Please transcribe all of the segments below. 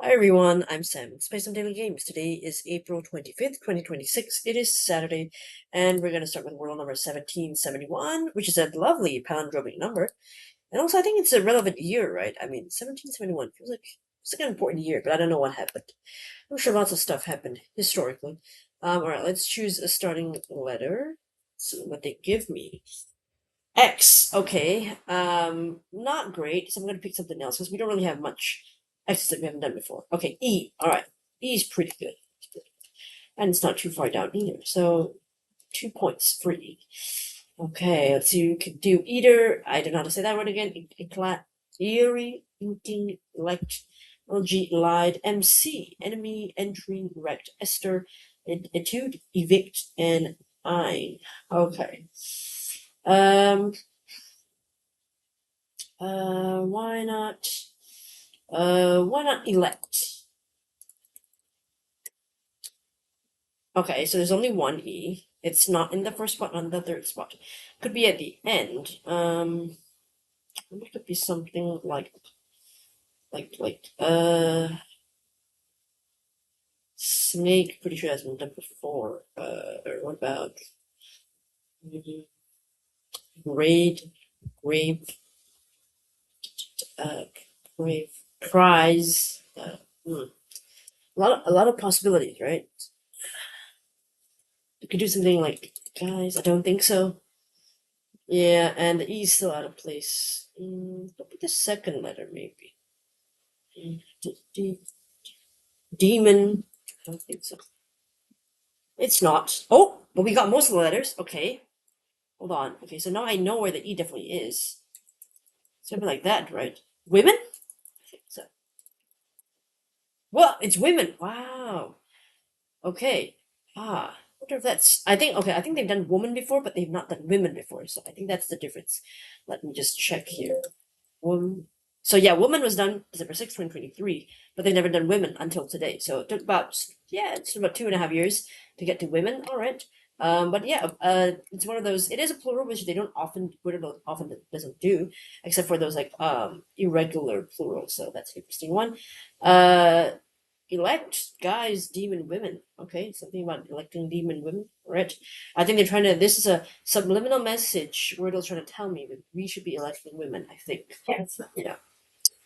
Hi everyone, I'm Sam. It's Space on Daily Games. Today is April 25th, 2026. It is Saturday, and we're going to start with Wordle number 1771, which is a lovely palindromic number. And also, I think it's a relevant year, right? I mean, 1771 feels like it's like an important year, but I don't know what happened. I'm sure lots of stuff happened historically. Alright, let's choose a starting letter. See what they give me. X. Okay. Not great. So I'm gonna pick something else because we don't really have much X's that we haven't done before. Okay, E. All right. E is pretty good. And it's not too far down either. So 2 points for E. Okay, let's see. We could do eater. I don't know how to say that word again. Eclat, eerie, inking, elect, LG, lied, MC, enemy, entry, wrecked, Esther, etude, evict, and I. Okay. Why not? Why not elect? Okay, so there's only one E. It's not in the first spot, not in the third spot. Could be at the end. It could be something like snake. Pretty sure that's been done before. Or what about raid, grave, uh, grave, prize. A lot of possibilities, right? You could do something like, guys, I don't think so. Yeah, and the E is still out of place. What be the second letter, maybe? Demon. I don't think so. It's not. Oh, but we got most of the letters. Okay. Hold on. Okay, so now I know where the E definitely is. Something like that, right? Women? I think so. Well, it's women. Wow. Okay. I wonder if that's. I think. Okay, I think they've done woman before, but they've not done women before. So I think that's the difference. Let me just check here. So yeah, woman was done December 6th, 2023, but they've never done women until today. So it took about, yeah, it's about 2.5 years to get to women. All right. But yeah, it's one of those, it is a plural, which they don't often, Wordle often doesn't do, except for those like irregular plurals. So that's an interesting one. Uh, elect guys, demon women. Okay, something about electing demon women. Right. I think they're trying to. This is a subliminal message. Wordle's trying to tell me that we should be electing women. I think. Yes. Yeah.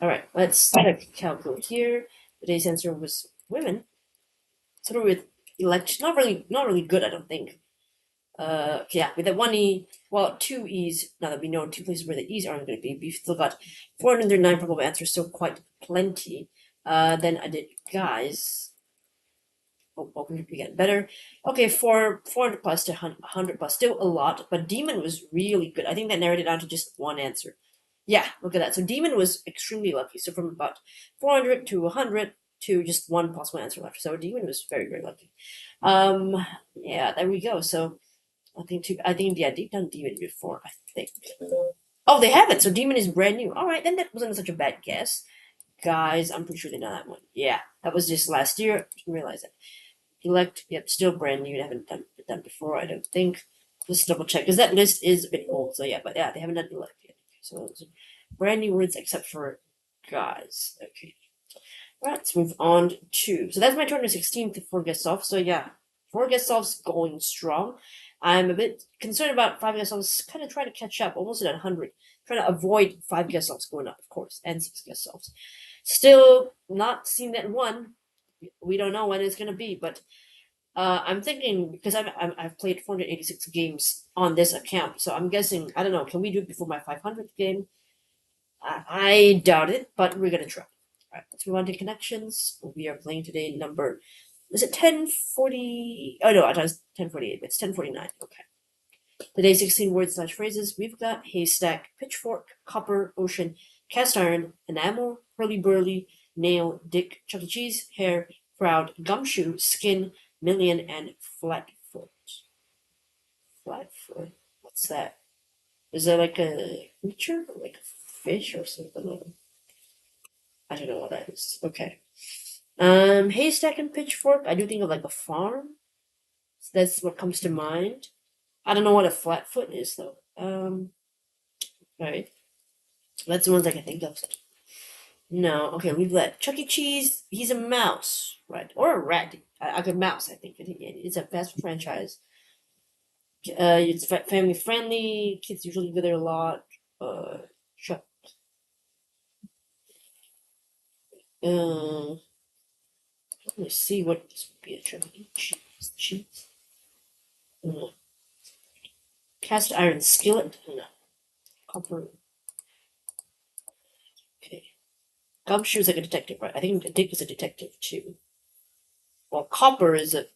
All right. Let's calculate here. Today's answer was women. Sort of with elect. Not really good. I don't think. Yeah, with that one E, well, two E's, now that we know two places where the E's aren't going to be, we've still got 409 probable answers, so quite plenty. Then I did guys. Oh, we get better. Okay, 400 plus to 100 plus, still a lot, but demon was really good. I think that narrowed it down to just one answer. Yeah, look at that. So demon was extremely lucky. So from about 400 to 100 to just one possible answer left. So demon was very, very lucky. Yeah, there we go. So I think yeah, they've done demon before, I think. Oh, they haven't. So demon is brand new. All right, then that wasn't such a bad guess, guys. I'm pretty sure they know that one. Yeah, that was just last year. I didn't realize that. Elect, yep, still brand new. They haven't done before, I don't think. Let's double check because that list is a bit old. So yeah, but yeah, they haven't done elect yet. So brand new words except for guys. Okay. All right, let's move on to. So that's my 216 to 4 guest off. So yeah, 4 guest offs going strong. I'm a bit concerned about 5 guest offs, kind of trying to catch up, almost at 100. Trying to avoid 5 guest offs going up, of course, and 6 guest offs. Still not seen that one. We don't know when it's going to be, but I'm thinking because I've played 486 games on this account, so I'm guessing, I don't know, can we do it before my 500th game? I doubt it, but we're gonna try. All right, let's move on to connections. We are playing today number. Is it 1040? Oh no, I thought it was 1048. It's 1049. Okay. Today 16 words slash phrases. We've got haystack, pitchfork, copper, ocean, cast iron, enamel, hurly burly, nail, dick, Chuck E. Cheese, hair, crowd, gumshoe, skin, million, and flatfoot. Flatfoot. What's that? Is that like a creature? Like a fish or something? I don't know what that is. Okay. Haystack and pitchfork. I do think of like a farm. So that's what comes to mind. I don't know what a flatfoot is though. Right. That's the ones I can think of. No, okay, leave that. Chuck E. Cheese, he's a mouse, right? Or a rat. A good mouse, I think. It's a fast food franchise. It's family friendly. Kids usually go there a lot. Chuck. Uh, let me see what this would be a Chuck E. Cheese. Uh, Cast iron skillet. No. Copper. Okay. Gumshoe's like a detective, right? I think Dick is a detective too. Well, Copper is a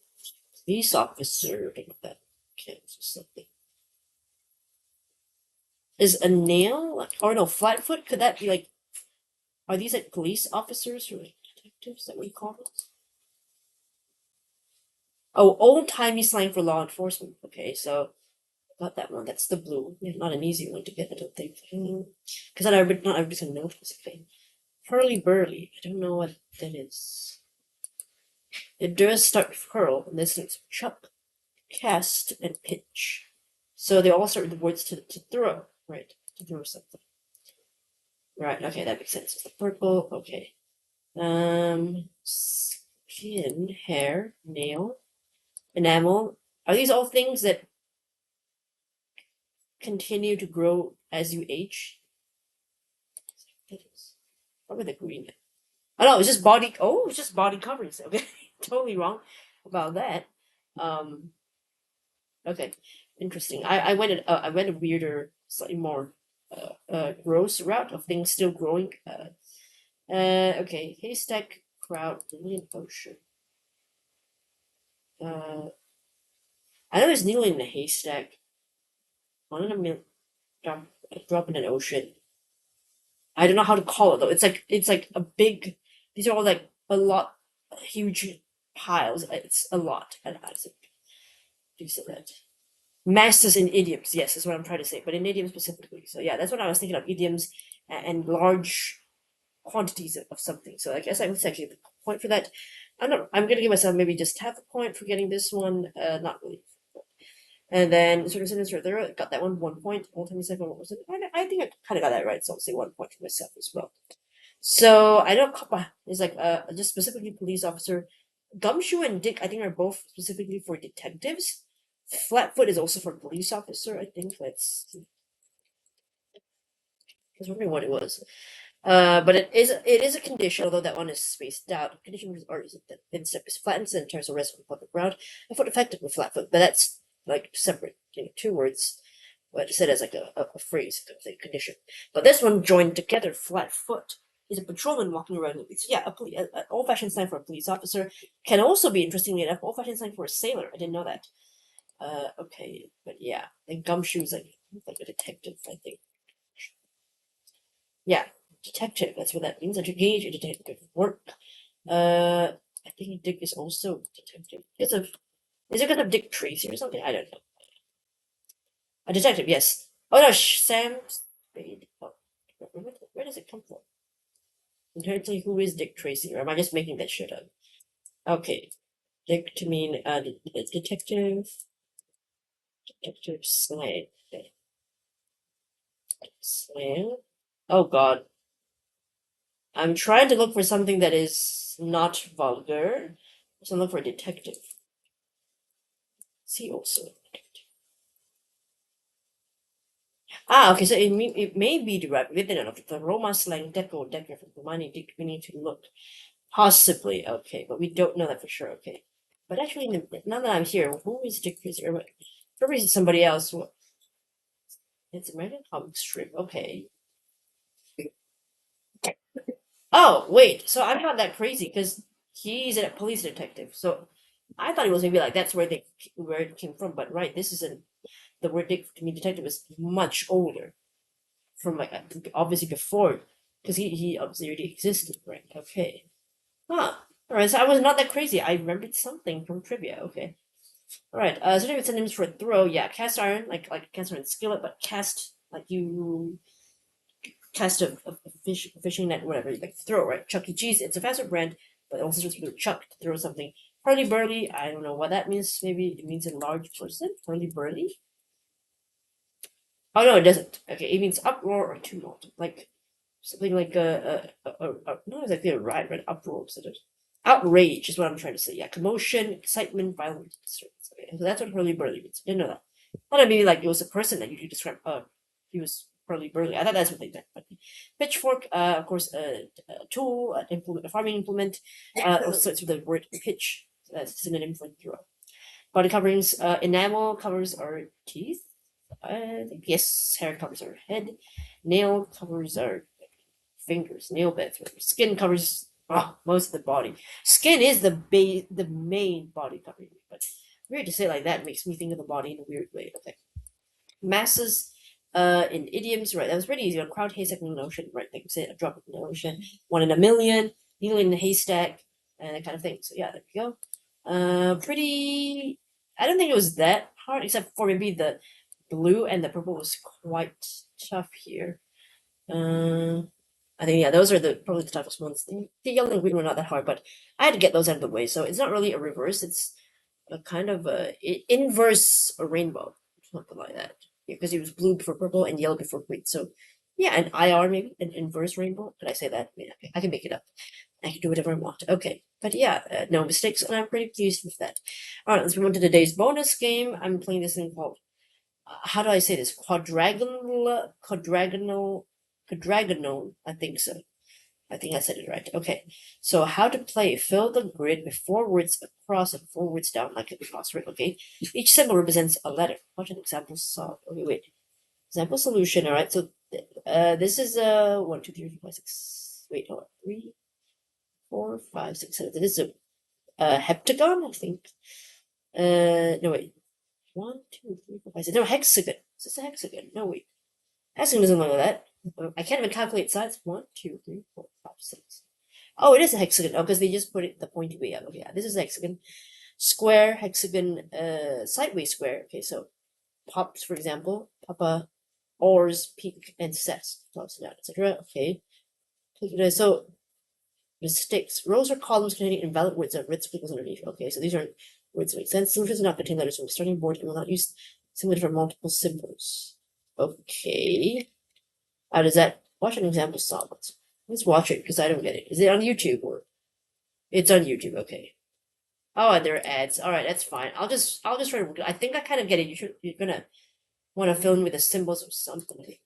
police officer. I think that counts or something. Is a nail like, or no, Flatfoot? Could that be like? Are these like police officers or like detectives? Is that what you call them? Oh, old timey slang for law enforcement. Okay, so got that one. That's the blue. Yeah, not an easy one to get, I don't think. Because not everybody's gonna know basically. Hurly burly. I don't know what that is. It does start with hurl, and this is chuck, cast, and pitch. So they all start with the words to throw, right? To throw something. Right, okay, that makes sense. It's the purple, okay. Skin, hair, nail, enamel. Are these all things that continue to grow as you age? Probably the green. Oh no, it's just body. Oh, it's just body coverings. Okay, totally wrong about that. Um, okay, interesting. I went a weirder, slightly more gross route of things still growing. Okay, haystack, crowd, million ocean. I know there's needle in a haystack. One in a million. Drop in an ocean. I don't know how to call it though. It's like a big. These are all like a lot, huge piles. It's a lot. And I think you said that. Masters in idioms. Yes, is what I'm trying to say. But in idioms specifically. So yeah, that's what I was thinking of. Idioms and large quantities of something. So I guess I was actually the point for that. I don't know. I'm gonna give myself maybe just half a point for getting this one. Not really. And then sort of sinister there, got that one point. Old timey second, what was it? I think I kind of got that right, so I'll say 1 point for myself as well. So I know Kappa is like just specifically police officer. Gumshoe and Dick, I think, are both specifically for detectives. Flatfoot is also for police officer. I think that's. I was wondering what it was. But it is a condition, although that one is spaced out. Condition or is it that instep is flattened and turns the rest of the public ground. I thought effective with Flatfoot, but that's like separate, two words. But said as like a phrase, a condition. But this one joined together, Flatfoot is a patrolman walking around the beach. Yeah, an old-fashioned sign for a police officer can also be, interestingly enough, old-fashioned sign for a sailor. I didn't know that. Okay, but yeah, and gumshoes like a detective, I think. Yeah, detective. That's what that means. And to gauge a detective work. I think Dick is also detective. Is it because of Dick Tracy or something? I don't know. A detective, yes. Oh no, Sam Spade. Oh, where does it come from? Inherently, who is Dick Tracy? Or am I just making that shit up? Okay, Dick to mean detective. Detective slang. Okay. Slang. Oh god. I'm trying to look for something that is not vulgar. So look for a detective. See also. Okay, so it may be derived within of the Roma slang deco decker from Romani Dick. We need to look. Possibly, okay, but we don't know that for sure, okay. But actually, now that I'm here, who is Dick Tracy? Probably somebody else. It's American comic strip, okay. Oh, wait, so I'm not that crazy, because he's a police detective, so I thought it was maybe like that's where it came from, but right, this isn't, the word Dick to me detective is much older, from like, obviously before, because he obviously already existed, right, okay. Huh, alright, so I was not that crazy, I remembered something from trivia, okay. Alright, so it's synonyms for throw, yeah, cast iron, like cast iron skillet, but cast, like you cast a fishing net, whatever, like throw, right? Chuck E. Cheese, it's a fast food brand, but also just with chuck to throw something. Hurly burly, I don't know what that means. Maybe it means a large person. Hurly burly. Oh no, it doesn't. Okay, it means uproar or tumult. Like something like not exactly a riot, but uproar. Sort of outrage is what I'm trying to say. Yeah, commotion, excitement, violence. So that's what hurly-burly means. I didn't know that. I thought it maybe like it was a person that usually described. He was hurly-burly. I thought that's what they meant. But pitchfork, of course, a tool, an implement, a farming implement. Also starts with the word pitch. So that's a synonym for throw. Body coverings, enamel covers our teeth. I think yes, hair covers our head. Nail covers our fingers. Nail beds. Skin covers most of the body. Skin is the main body covering. But weird to say it like that makes me think of the body in a weird way. Okay. Masses. In idioms, right? That was pretty easy. A crowd haystack in an ocean, right? Like you said, a drop in the ocean, one in a million, needle in a haystack, and that kind of thing. So yeah, there we go. Pretty. I don't think it was that hard, except for maybe the blue and the purple was quite tough here. I think yeah, those are probably the toughest ones. The yellow and green were not that hard, but I had to get those out of the way. So it's not really a reverse; it's a kind of a inverse rainbow, something like that. Because it was blue before purple and yellow before green. So yeah, an IR maybe an inverse rainbow. Could I say that? Yeah, I can make it up. I can do whatever I want. Okay, but yeah, no mistakes, and I'm pretty pleased with that. All right, let's move on to today's bonus game. I'm playing this thing called how do I say this? Quadragonle. I think so. I think I said it right. Okay. So how to play. Fill the grid with 4 words across and 4 words down like a crossword. Okay. Each symbol represents a letter. Watch an example solve. Okay, wait. Example solution. All right. So this is 1, 2, 3, 4, 5, 6. Wait, hold on. 3, 4, 5, 6, 7. This is a heptagon, I think. No wait. 1, 2, 3, 4, 5, 6. No, hexagon. Is this a hexagon? No, wait. Hexagon doesn't look like that. I can't even calculate sides. 1, 2, 3, 4, 5, 6. Oh, it is a hexagon. Oh, because they just put it the pointy way up. Okay, yeah, this is a hexagon. Square, hexagon, sideways square. Okay, so pops, for example. Papa, oars, peak, and sets. Tops down, etc. Okay. So mistakes. Rows or columns containing invalid words that red squiggles underneath. Okay, so these aren't words that make sense. Solutions do not contain letters from the starting board and will not use similar for multiple symbols. Okay. How does that? Watch an example solve it. Let's watch it because I don't get it. Is it on YouTube or? It's on YouTube. Okay. Oh, and there are ads. All right, that's fine. I'll just try to. I think I kind of get it. You're gonna want to fill in with the symbols or something.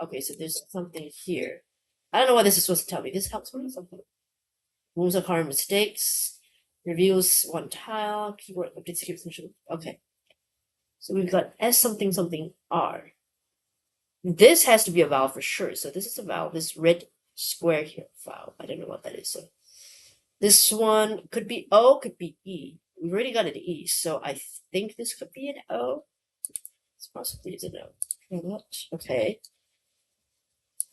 Okay, so there's something here. I don't know what this is supposed to tell me. This helps me something. Rules of common mistakes. Reveals one tile. Keyword updates keyword. Okay. So we've got S something something R. This has to be a vowel for sure. So this is a vowel. This red square here, vowel. I don't know what that is. So this one could be O, could be E. We've already got an E, so I think this could be an O. This possibly is an O. Okay.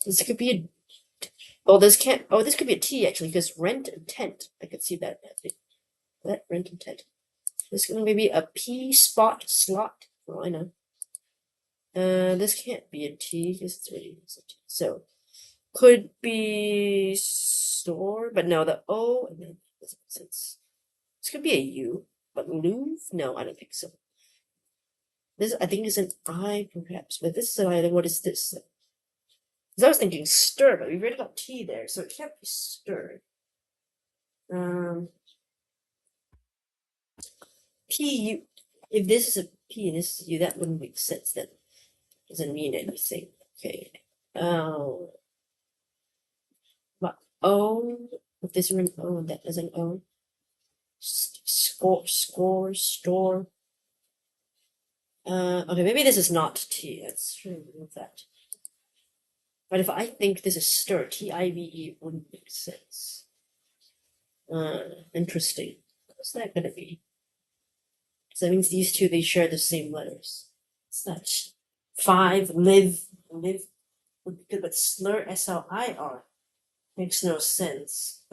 This could be a. Oh, this can't. Oh, this could be a T actually, because rent and tent. I could see that. That rent and tent. This could maybe a P spot slot. Oh, I know. This can't be a T because it's already a T. So could be store, but no, the O and then doesn't make sense. This could be a U, but Louvre? No, I don't think so. This I think is an I perhaps, but this is an I. Then what is this? Because I was thinking stir, but we've already got T there, so it can't be stir. P U. If this is a P and this is U, that wouldn't make sense. Then doesn't mean anything. Okay. But O, if this were an O and that is an O. Score, store. Okay, maybe this is not T. Let's try to remove that. But if I think this is stir, T-I-V-E wouldn't make sense. Interesting. What's that gonna be? So that means these two, they share the same letters. It's not 5, live would be good, but slur, S-L-I-R, makes no sense.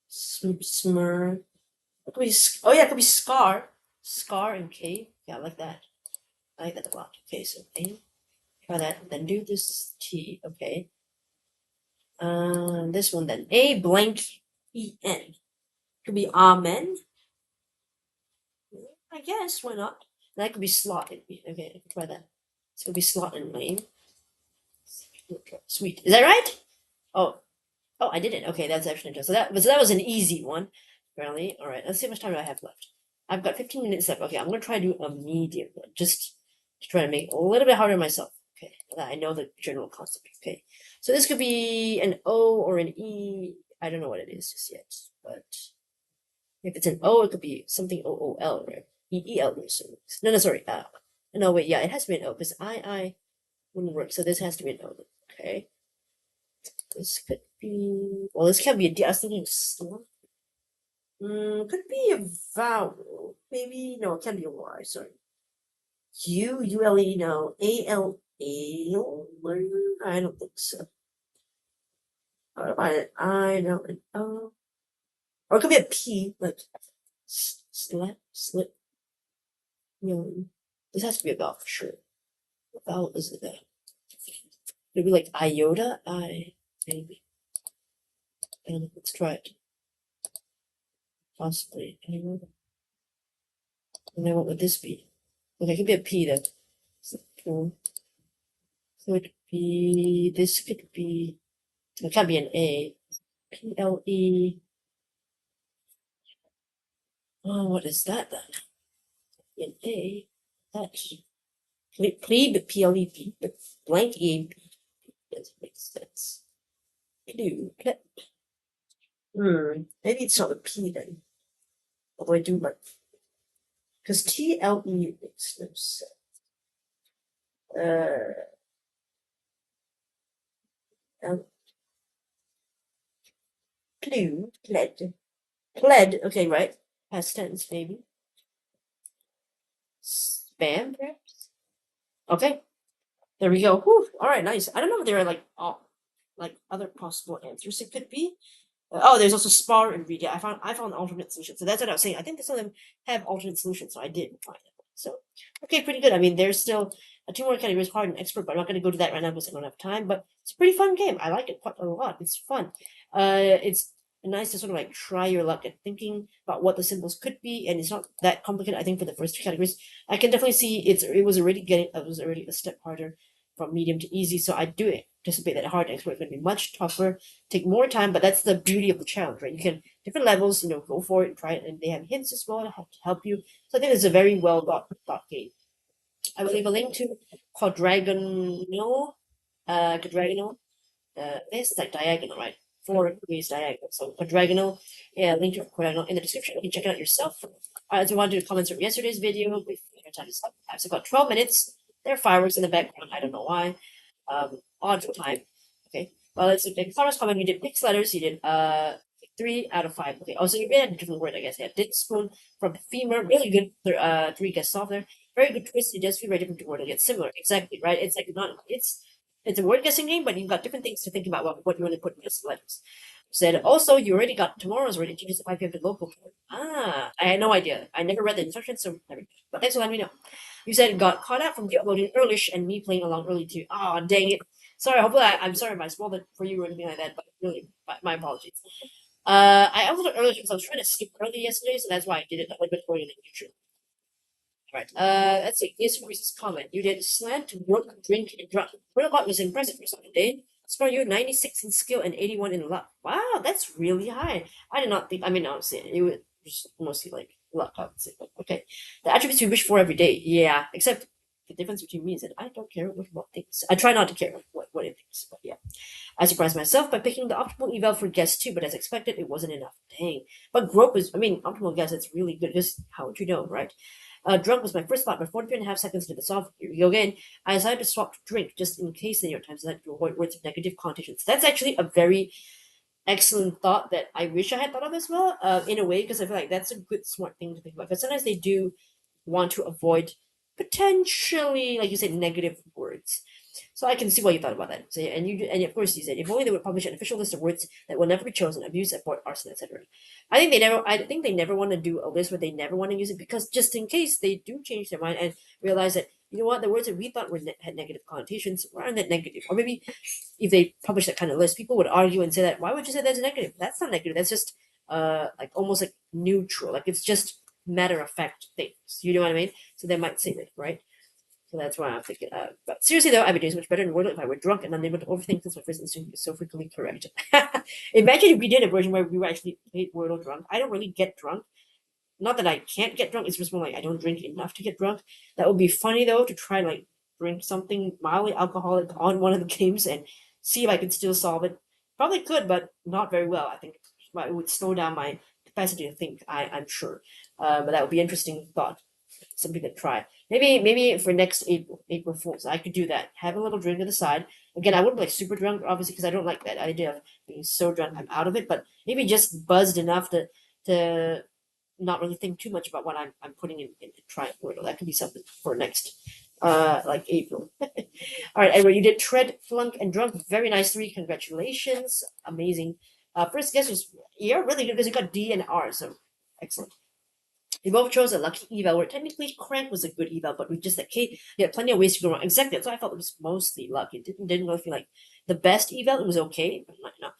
Smur. It could be, oh yeah, it could be scar. Scar and K. Yeah, I like that. I like that a lot. Okay, so A. Try that. Then do this T. Okay. This one then. A blank E-N. Could be amen. I guess, why not? That could be slot. Okay, try that. This could be slot and lane. Sweet. Is that right? Oh, oh, I didn't. Okay, that's actually interesting. So that was an easy one, apparently. All right, let's see how much time do I have left. I've got 15 minutes left. Okay, I'm gonna try to do a medium one, just to try to make it a little bit harder on myself. Okay, that I know the general concept. Okay, so this could be an O or an E. I don't know what it is just yet, but if it's an O, it could be something OOL, right? EEL. No, no, sorry. No, wait. Yeah, it has to be an O because I wouldn't work. So this has to be an O. Okay. This could be. Well, this can't be a D. I was thinking slum. Could be a vowel. Maybe no, it can't be a Y. Sorry. ULE. No. ALA. I don't think so. I know an O. Or it could be a P, like slip. This has to be a vowel for sure. What vowel is it? Maybe like iota. Maybe. And let's try it. Possibly. And then what would this be? Okay, it could be a P then. So could be, this could be, it can't be an A. PLE. Oh, what is that then? An A. That's plebe, PLEP, but blank E. Doesn't make sense. Clue. Maybe it's not a P then. Although I do like, because TLE makes no sense. Clue, pled, okay, right? Past tense, maybe. Spam, perhaps? Okay, there we go. Whew. All right, nice. I don't know if there are like other possible answers it could be. Oh, there's also spar and read. Yeah, I found alternate solutions. So that's what I was saying. I think some of them have alternate solutions, so I did find it. So okay, pretty good. I mean, there's still two more categories, hard and expert, but I'm not going to go to that right now because I don't have time. But it's a pretty fun game. I like it quite a lot. It's fun. It's nice to sort of like try your luck at thinking about what the symbols could be, and it's not that complicated. I think for the first two categories, I can definitely see it was already a step harder from medium to easy. So I do anticipate that hard and expert is going to be much tougher, take more time, but that's the beauty of the challenge, right? You can different levels, go for it and try it, and they have hints as well to help you. So I think it's a very well thought game. I will leave a link to Quadragonle. Quadragonle. This is like diagonal, right? 4 degrees diagonal. So Quadragonle. Yeah, link to Quadragonle in the description. You can check it out yourself. As we want to do comments from yesterday's video, your time is up. I've got 12 minutes. There are fireworks in the background. I don't know why. Odd time. Okay. Well, let's look at Connor's comment. You did mixed letters. You did 3 out of 5. Okay. Also, you read a different word, I guess. Yeah. Did spoon from femur. Really good. 3 guess off there. Very good twist. It does feel very different to word. It's similar. Exactly. Right. It's like not. It's a word guessing game, but you've got different things to think about what you want to put in these letters. Said also you already got tomorrow's already changes at 5 p.m. to local. I had no idea. I never read the instructions, so never. But thanks for letting me know. You said got caught out from the uploading earlish and me playing along early too. Ah, dang it. Sorry, hopefully I'm sorry if I spoiled it for you or anything like that, but really, my apologies. I uploaded early because I was trying to skip early yesterday, so that's why I did it a little bit earlier than usual. Alright, let's see. Here's Reese's comment. You did slant, work, drink, and drunk. Wordle was impressive for such a day. Score you 96 in skill and 81 in luck. Wow, that's really high. I did not think, I mean, honestly, it was just mostly like luck, I would say. But okay. The attributes you wish for every day. Yeah, except the difference between me is that I don't care what thinks. I try not to care what it thinks, but yeah. I surprised myself by picking the optimal eval for guess 2, but as expected, it wasn't enough. Dang. But grope is, optimal guess, it's really good. Just how would you know, right? Drunk was my first thought, but 42.5 seconds into the solve, here we go again. I decided to swap to drink just in case the New York Times decided to avoid words of negative connotations. That's actually a very excellent thought that I wish I had thought of as well, in a way, because I feel like that's a good, smart thing to think about. Because sometimes they do want to avoid potentially, like you said, negative words. So I can see why you thought about that. So and of course you said if only they would publish an official list of words that will never be chosen, abuse, abort, arson, etc. I think they never want to do a list where they never want to use it because just in case they do change their mind and realize that the words that we thought had negative connotations aren't that negative. Or maybe if they publish that kind of list, people would argue and say that why would you say that's negative? That's not negative. That's just like almost like neutral. Like it's just matter of fact things. You know what I mean? So they might say that, right? So that's why I'm thinking. But seriously though, I'd be doing so much better in Wordle if I were drunk and unable to overthink since my first instinct is so frequently correct. Imagine if we did a version where we were actually played Wordle drunk. I don't really get drunk. Not that I can't get drunk, it's just more like I don't drink enough to get drunk. That would be funny though, to try like drink something mildly alcoholic on one of the games and see if I could still solve it. Probably could, but not very well. I think it would slow down my capacity to think. I'm sure, but that would be an interesting thought. Something to try. Maybe for next April Fools, I could do that. Have a little drink on the side. Again, I wouldn't be like super drunk, obviously, because I don't like that idea of being so drunk I'm out of it. But maybe just buzzed enough to not really think too much about what I'm putting in trying Wordle. That could be something for next like April. All right, Edward, you did tread, flunk, and drunk very nicely. Congratulations, amazing. First guess was you're really good because you got D and R, so excellent. We both chose a lucky eval where technically crank was a good eval, but with just that Kate, you had plenty of ways to go wrong. Exactly, that's why I felt it was mostly luck. It didn't really feel like the best eval. It was okay, but not.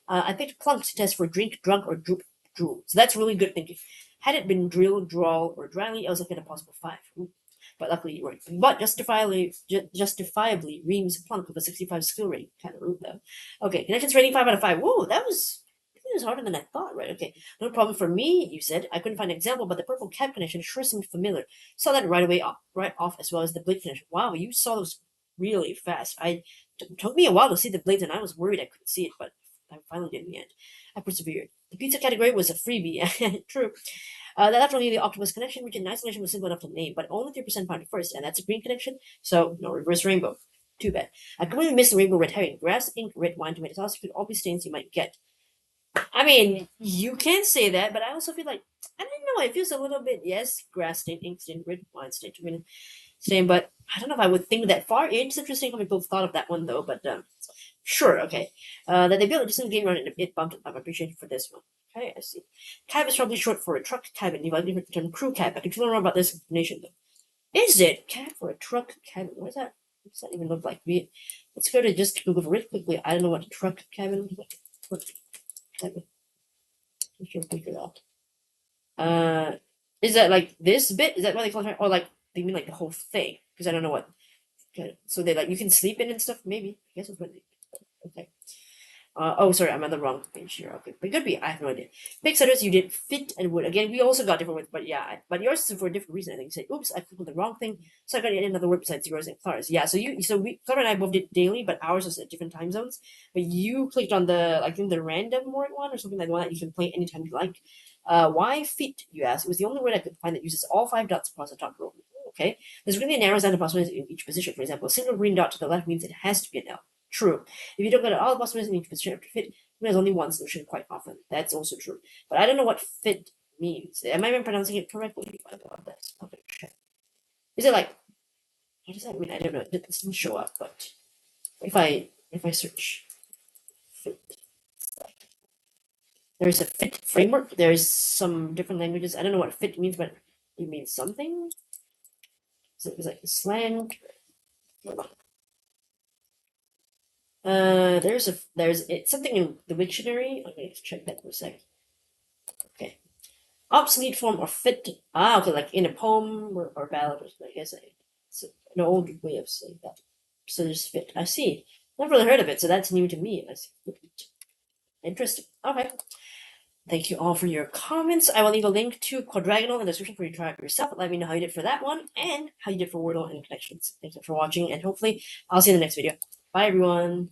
I picked plunk to test for drink, drunk, or droop, drool. So that's really good thinking. Had it been drill, drawl, or dryly, I was looking at a possible 5. Ooh. But luckily you weren't. But justifiably reams plunk with a 65 skill rating. Kind of rude though. Okay, connections rating 5 out of 5. Whoa, that was harder than I thought, right? Okay, no problem for me, you said. I couldn't find an example, but the purple cap connection sure seemed familiar. Saw that right away, right off, as well as the blade connection. Wow, you saw those really fast. It took me a while to see the blades, and I was worried I couldn't see it, but I finally did in the end. I persevered. The pizza category was a freebie. True. That's only the octopus connection, which in isolation was simple enough to name, but only 3% found it first, and that's a green connection, so no reverse rainbow. Too bad. I completely missed the rainbow red herring. Grass, ink, red wine, tomato sauce could all be stains you might get. I mean, you can say that, but I also feel like I don't know. It feels a little bit yes, grass stain, ink stain, red wine stain, tomato stain, but I don't know if I would think that far. It's interesting how people thought of that one though, but sure, okay. That they built a decent game around it, it bumped it up. I appreciate it for this one. Okay, I see. Cab is probably short for a truck cabin. You've likely heard the term crew cab. I can learn more about this explanation though. Is it cab for a truck cabin? What is that? What does that even look like? Let's go to just Google real quickly. I don't know what a truck cabin looks like. What cabin? We can figure it out. Is that like this bit? Is that what they call it? Or like they mean like the whole thing? Because I don't know what. Okay. So they like you can sleep in and stuff. Maybe I guess that's what they. Okay. Oh, sorry, I'm on the wrong page here. Okay, but it could be. I have no idea. Big setters, you did fit and wood. Again, we also got different words, but yeah, but yours is for a different reason. I think you said, "Oops, I clicked on the wrong thing," so I got to add another word besides yours and Clara's. Yeah, Clara and I both did daily, but ours was at different time zones. But you clicked on I think the random word one or something like the one that you can play anytime you like. Why fit? You asked. It was the only word I could find that uses all 5 dots across the top row. Okay, this really narrows down the possibilities in each position. For example, a single green dot to the left means it has to be an L. True. If you don't get all the possibilities in each position to fit, there's only one solution quite often. That's also true. But I don't know what fit means. Am I even pronouncing it correctly? I love that. Okay, check. Is it like what does that mean? I don't know. It doesn't show up, but if I search fit, there's a fit framework. There's some different languages. I don't know what fit means, but it means something. Is it like slang? There's something in the dictionary. Okay, let's check that for a sec. Okay, obsolete form or fit. Okay, like in a poem or ballad, or something. I guess it's an old way of saying that. So there's fit. I see. Never really heard of it, so that's new to me. I see. Interesting. Okay. Thank you all for your comments. I will leave a link to Quadragonle in the description for you to try it yourself. Let me know how you did for that one and how you did for Wordle and connections. Thank you for watching, and hopefully I'll see you in the next video. Bye, everyone.